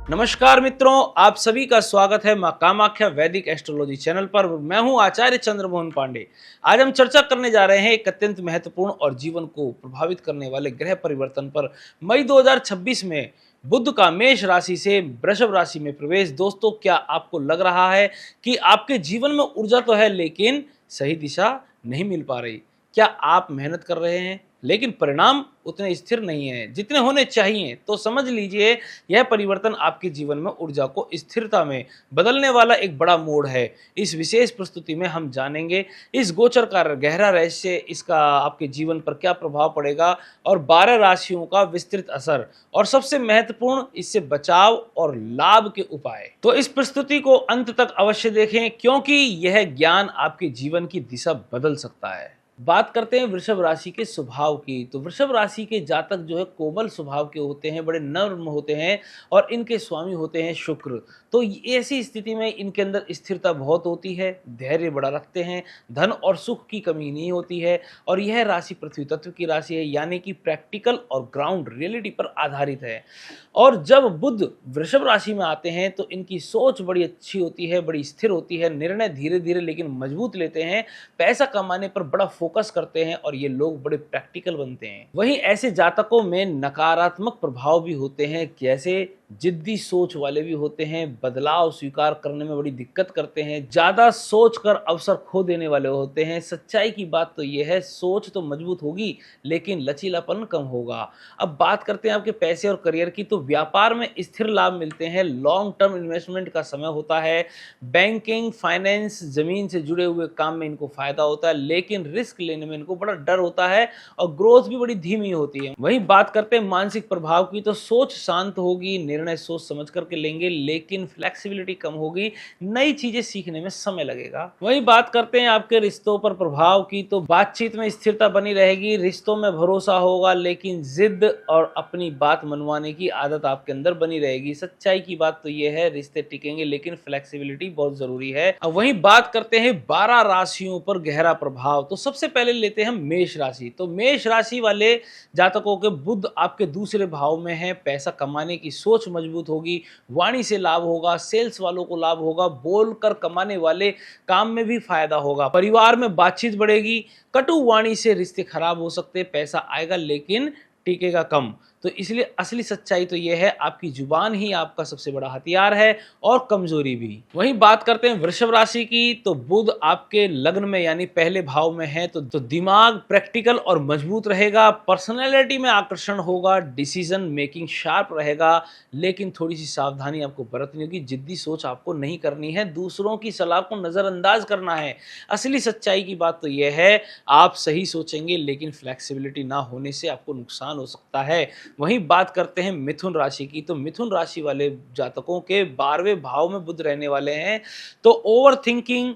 नमस्कार मित्रों, आप सभी का स्वागत है मां कामाख्या वैदिक एस्ट्रोलॉजी चैनल पर। मैं हूं आचार्य चंद्रमोहन पांडे। आज हम चर्चा करने जा रहे हैं एक अत्यंत महत्वपूर्ण और जीवन को प्रभावित करने वाले ग्रह परिवर्तन पर। मई 2026 में बुध का मेष राशि से वृषभ राशि में प्रवेश। दोस्तों, क्या आपको लग रहा है कि आपके जीवन में ऊर्जा तो है लेकिन सही दिशा नहीं मिल पा रही? क्या आप मेहनत कर रहे हैं लेकिन परिणाम उतने स्थिर नहीं है जितने होने चाहिए? तो समझ लीजिए, यह परिवर्तन आपके जीवन में ऊर्जा को स्थिरता में बदलने वाला एक बड़ा मोड़ है। इस विशेष प्रस्तुति में हम जानेंगे इस गोचर का गहरा रहस्य, इसका आपके जीवन पर क्या प्रभाव पड़ेगा और 12 राशियों का विस्तृत असर, और सबसे महत्वपूर्ण इससे बचाव और लाभ के उपाय। तो इस प्रस्तुति को अंत तक अवश्य देखें, क्योंकि यह ज्ञान आपके जीवन की दिशा बदल सकता है। बात करते हैं वृषभ राशि के स्वभाव की। तो वृषभ राशि के जातक जो है कोमल स्वभाव के होते हैं, बड़े नर्म होते हैं और इनके स्वामी होते हैं शुक्र। तो ऐसी स्थिति में इनके अंदर स्थिरता बहुत होती है, धैर्य बड़ा रखते हैं, धन और सुख की कमी नहीं होती है। और यह राशि पृथ्वी तत्व की राशि है, यानी कि प्रैक्टिकल और ग्राउंड रियलिटी पर आधारित है। और जब बुध वृषभ राशि में आते हैं तो इनकी सोच बड़ी अच्छी होती है, बड़ी स्थिर होती है, निर्णय धीरे धीरे लेकिन मजबूत लेते हैं, पैसा कमाने पर बड़ा फोकस करते हैं और ये लोग बड़े प्रैक्टिकल बनते हैं। वहीं ऐसे जातकों में नकारात्मक प्रभाव भी होते हैं, जैसे जिद्दी सोच वाले भी होते हैं, बदलाव स्वीकार करने में बड़ी दिक्कत करते हैं, ज्यादा सोचकर अवसर खो देने वाले होते हैं। सच्चाई की बात तो यह है, सोच तो मजबूत होगी लेकिन लचीलापन कम होगा। अब बात करते हैं आपके पैसे और करियर की। तो व्यापार में स्थिर लाभ मिलते हैं, लॉन्ग टर्म इन्वेस्टमेंट का समय होता है, बैंकिंग, फाइनेंस, जमीन से जुड़े हुए काम में इनको फायदा होता है, लेकिन रिस्क लेने में इनको बड़ा डर होता है और ग्रोथ भी बड़ी धीमी होती है। वहीं बात करते हैं मानसिक प्रभाव की। तो सोच शांत होगी, निर्णय सोच समझ करके लेंगे, लेकिन फ्लेक्सिबिलिटी कम होगी, नई चीजें सीखने में समय लगेगा। वहीं बात करते हैं आपके रिश्तों पर प्रभाव की। तो बातचीत में स्थिरता बनी रहेगी, रिश्तों में भरोसा होगा, लेकिन जिद और अपनी बात मनवाने की आदत आपके अंदर बनी रहेगी। सच्चाई की बात तो यह है, रिश्ते टिकेंगे लेकिन फ्लेक्सिबिलिटी बहुत जरूरी है। अब वहीं बात करते हैं 12 राशियों पर गहरा प्रभाव। तो सबसे पहले लेते हैं मेष राशि। तो मेष राशि वाले जातकों के बुध आपके दूसरे भाव में है, पैसा कमाने की सोच मजबूत होगी, वाणी से लाभ होगा, सेल्स वालों को लाभ होगा, बोलकर कमाने वाले काम में भी फायदा होगा, परिवार में बातचीत बढ़ेगी, कटु वाणी से रिश्ते खराब हो सकते, पैसा आएगा लेकिन टिकेगा कम। तो इसलिए असली सच्चाई तो यह है, आपकी जुबान ही आपका सबसे बड़ा हथियार है और कमजोरी भी। वहीं बात करते हैं वृषभ राशि की। तो बुध आपके लग्न में यानी पहले भाव में है, तो दिमाग प्रैक्टिकल और मजबूत रहेगा, पर्सनैलिटी में आकर्षण होगा, डिसीजन मेकिंग शार्प रहेगा, लेकिन थोड़ी सी सावधानी आपको बरतनी होगी, जिद्दी सोच आपको नहीं करनी है, दूसरों की सलाह को नजरअंदाज करना है। असली सच्चाई की बात तो यह है, आप सही सोचेंगे लेकिन फ्लेक्सिबिलिटी ना होने से आपको नुकसान हो सकता है। वहीं बात करते हैं मिथुन राशि की। तो मिथुन राशि वाले जातकों के 12वें भाव में बुध रहने वाले हैं, तो ओवर थिंकिंग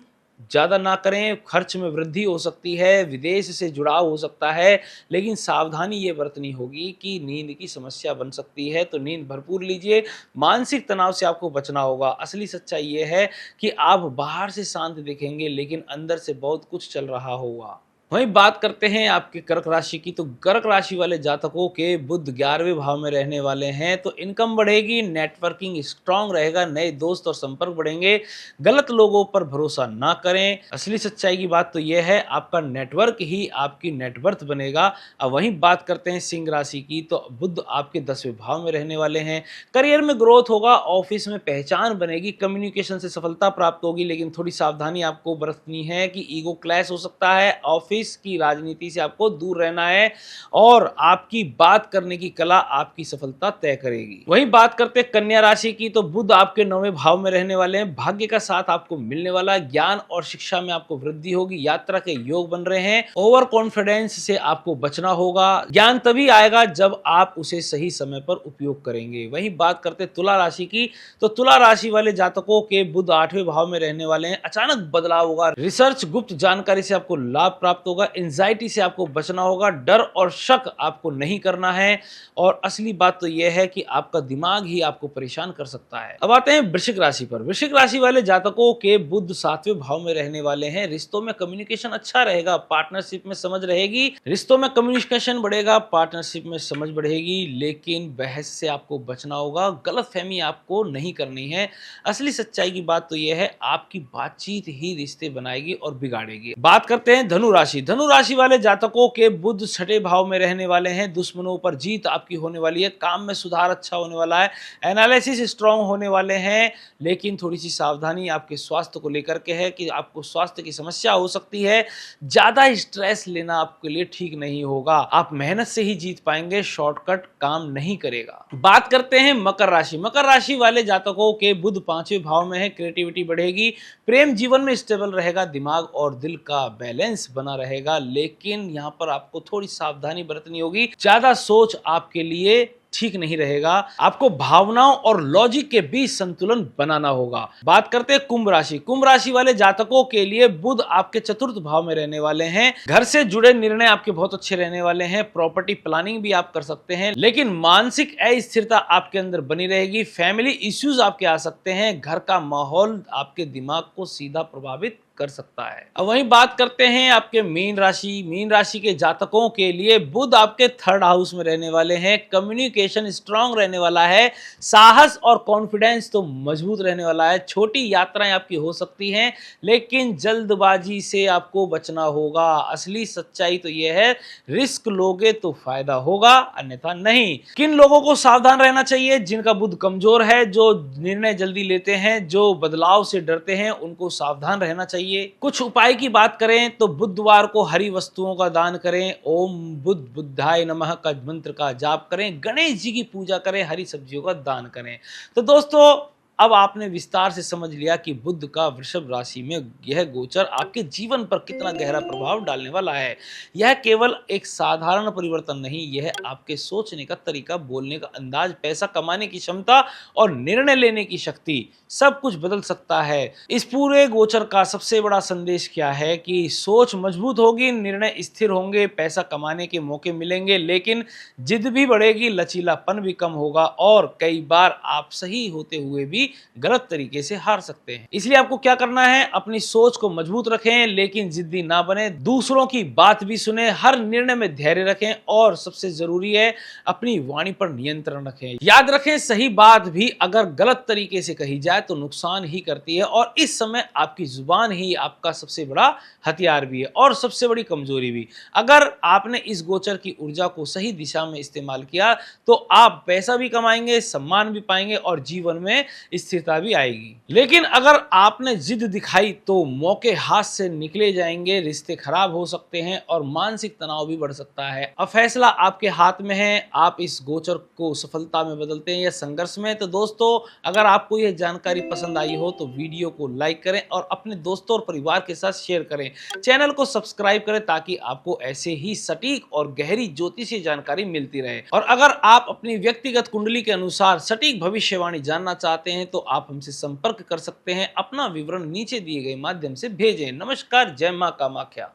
ज़्यादा ना करें, खर्च में वृद्धि हो सकती है, विदेश से जुड़ाव हो सकता है, लेकिन सावधानी ये बरतनी होगी कि नींद की समस्या बन सकती है, तो नींद भरपूर लीजिए। मानसिक तनाव से आपको बचना होगा। असली सच्चाई ये है कि आप बाहर से शांत दिखेंगे लेकिन अंदर से बहुत कुछ चल रहा होगा। वहीं बात करते हैं आपके कर्क राशि की। तो कर्क राशि वाले जातकों के बुध 11वें भाव में रहने वाले हैं, तो इनकम बढ़ेगी, नेटवर्किंग स्ट्रांग रहेगा, नए दोस्त और संपर्क बढ़ेंगे, गलत लोगों पर भरोसा ना करें। असली सच्चाई की बात तो यह है, आपका नेटवर्क ही आपकी नेटवर्थ बनेगा। अब वहीं बात करते हैं सिंह राशि की। तो बुध आपके 10वें भाव में रहने वाले हैं, करियर में ग्रोथ होगा, ऑफिस में पहचान बनेगी, कम्युनिकेशन से सफलता प्राप्त होगी, लेकिन थोड़ी सावधानी आपको बरतनी है कि ईगो क्लैश हो सकता है, ऑफिस की राजनीति से आपको दूर रहना है और आपकी बात करने की कला आपकी सफलता तय करेगी। वहीं बात करते हैं कन्या राशि की। तो बुध आपके 9वें भाव में रहने वाले हैं, भाग्य का साथ आपको मिलने वाला है, ज्ञान और शिक्षा में आपको वृद्धि होगी, यात्रा के योग बन रहे हैं, ओवर कॉन्फिडेंस से आपको बचना होगा। ज्ञान तभी आएगा जब आप उसे सही समय पर उपयोग करेंगे। वहीं बात करते हैं तुला राशि की। तो तुला राशि वाले जातकों के बुध 8वें भाव में रहने वाले हैं, अचानक बदलाव होगा, रिसर्च गुप्त जानकारी से आपको लाभ प्राप्त प्राप्त होगा, एंजाइटी से आपको बचना होगा, डर और शक आपको नहीं करना है और असली बात तो यह है कि आपका दिमाग ही आपको परेशान कर सकता है। अब आते हैं वृश्चिक राशि पर। वृश्चिक राशि वाले जातकों के बुध 7वें भाव में रहने वाले हैं। रिश्तों में कम्युनिकेशन अच्छा रहेगा, पार्टनरशिप में समझ रहेगी, रिश्तों में कम्युनिकेशन बढ़ेगा, पार्टनरशिप में समझ बढ़ेगी, लेकिन बहस से आपको बचना होगा, गलतफहमी आपको नहीं करनी है। असली सच्चाई की बात तो यह है, आपकी बातचीत ही रिश्ते बनाएगी और बिगाड़ेगी। बात करते हैं धनु राशि। धनु राशि वाले जातकों के बुध 6ठे भाव में रहने वाले हैं। दुश्मनों पर जीत आपकी होने वाली है, काम में सुधार अच्छा होने वाला है, एनालिसिस स्ट्रांग होने वाले हैं, लेकिन थोड़ी सी सावधानी आपके स्वास्थ्य को लेकर के है कि आपको स्वास्थ्य की समस्या हो सकती है। ज्यादा स्ट्रेस लेना आपके लिए ठीक नहीं होगा, आप मेहनत से ही जीत पाएंगे, शॉर्टकट काम नहीं करेगा। बात करते हैं मकर राशि। मकर राशि वाले जातकों के बुध 5वें भाव में है। क्रिएटिविटी बढ़ेगी, प्रेम जीवन में स्टेबल रहेगा, दिमाग और दिल का बैलेंस बना रहेगा, लेकिन यहां पर आपको थोड़ी सावधानी बरतनी होगी। ज्यादा सोच आपके लिए ठीक नहीं रहेगा, आपको भावनाओं और लॉजिक के बीच संतुलन बनाना होगा। बात करते हैं कुंभ राशि। कुंभ राशि वाले जातकों के लिए बुध आपके 4th भाव में रहने वाले हैं। घर से जुड़े निर्णय आपके बहुत अच्छे रहने वाले हैं, प्रॉपर्टी प्लानिंग भी आप कर सकते हैं, लेकिन मानसिक अस्थिरता आपके अंदर बनी रहेगी, फैमिली इश्यूज आपके आ सकते हैं, घर का माहौल आपके दिमाग को सीधा प्रभावित कर सकता है। अब वहीं बात करते हैं आपके मीन राशि। मीन राशि के जातकों के लिए बुध आपके 3rd हाउस में रहने वाले हैं। कम्युनिकेशन स्ट्रांग रहने वाला है, साहस और कॉन्फिडेंस तो मजबूत रहने वाला है। छोटी यात्राएं आपकी हो सकती हैं, लेकिन जल्दबाजी से आपको बचना होगा। असली सच्चाई तो यह है, रिस्क लोगे तो फायदा होगा, अन्यथा नहीं। किन लोगों को सावधान रहना चाहिए? जिनका बुध कमजोर है, जो निर्णय जल्दी लेते हैं, जो बदलाव से डरते हैं, उनको सावधान रहना चाहिए। कुछ उपाय की बात करें तो बुधवार को हरी वस्तुओं का दान करें, ओम बुध बुद्धाय नमः का मंत्र का जाप करें, गणेश जी की पूजा करें, हरी सब्जियों का दान करें। तो दोस्तों, अब आपने विस्तार से समझ लिया कि बुध का वृषभ राशि में यह गोचर आपके जीवन पर कितना गहरा प्रभाव डालने वाला है। यह केवल एक साधारण परिवर्तन नहीं, यह आपके सोचने का तरीका, बोलने का अंदाज, पैसा कमाने की क्षमता और निर्णय लेने की शक्ति, सब कुछ बदल सकता है। इस पूरे गोचर का सबसे बड़ा संदेश क्या है कि सोच मजबूत होगी, निर्णय स्थिर होंगे, पैसा कमाने के मौके मिलेंगे, लेकिन जिद भी बढ़ेगी, लचीलापन भी कम होगा और कई बार आप सही होते हुए भी गलत तरीके से हार सकते हैं। इसलिए आपको क्या करना है, अपनी सोच को मजबूत रखें, लेकिन जिद्दी ना बने, दूसरों की बात भी सुने, हर निर्णय में धैर्य रखें और सबसे जरूरी है अपनी वाणी पर नियंत्रण रखें। याद रखें, सही बात भी अगर गलत तरीके से कही जाए तो नुकसान ही करती है और इस समय आपकी जुबान ही आपका सबसे बड़ा हथियार भी है और सबसे बड़ी कमजोरी भी। अगर आपने इस गोचर की ऊर्जा को सही दिशा में इस्तेमाल किया तो आप पैसा भी कमाएंगे, सम्मान भी पाएंगे और जीवन में स्थिरता भी आएगी। लेकिन अगर आपने जिद दिखाई तो मौके हाथ से निकले जाएंगे, रिश्ते खराब हो सकते हैं और मानसिक तनाव भी बढ़ सकता है। अब फैसला आपके हाथ में है, आप इस गोचर को सफलता में बदलते हैं या संघर्ष में। तो दोस्तों, अगर आपको यह जानकारी पसंद आई हो तो वीडियो को लाइक करें और अपने दोस्तों और परिवार के साथ शेयर करें। चैनल को सब्सक्राइब करें ताकि आपको ऐसे ही सटीक और गहरी ज्योतिषीय जानकारी मिलती रहे। और अगर आप अपनी व्यक्तिगत कुंडली के अनुसार सटीक भविष्यवाणी जानना चाहते हैं तो आप हमसे संपर्क कर सकते हैं। अपना विवरण नीचे दिए गए माध्यम से भेजें। नमस्कार, जय मां कामाख्या।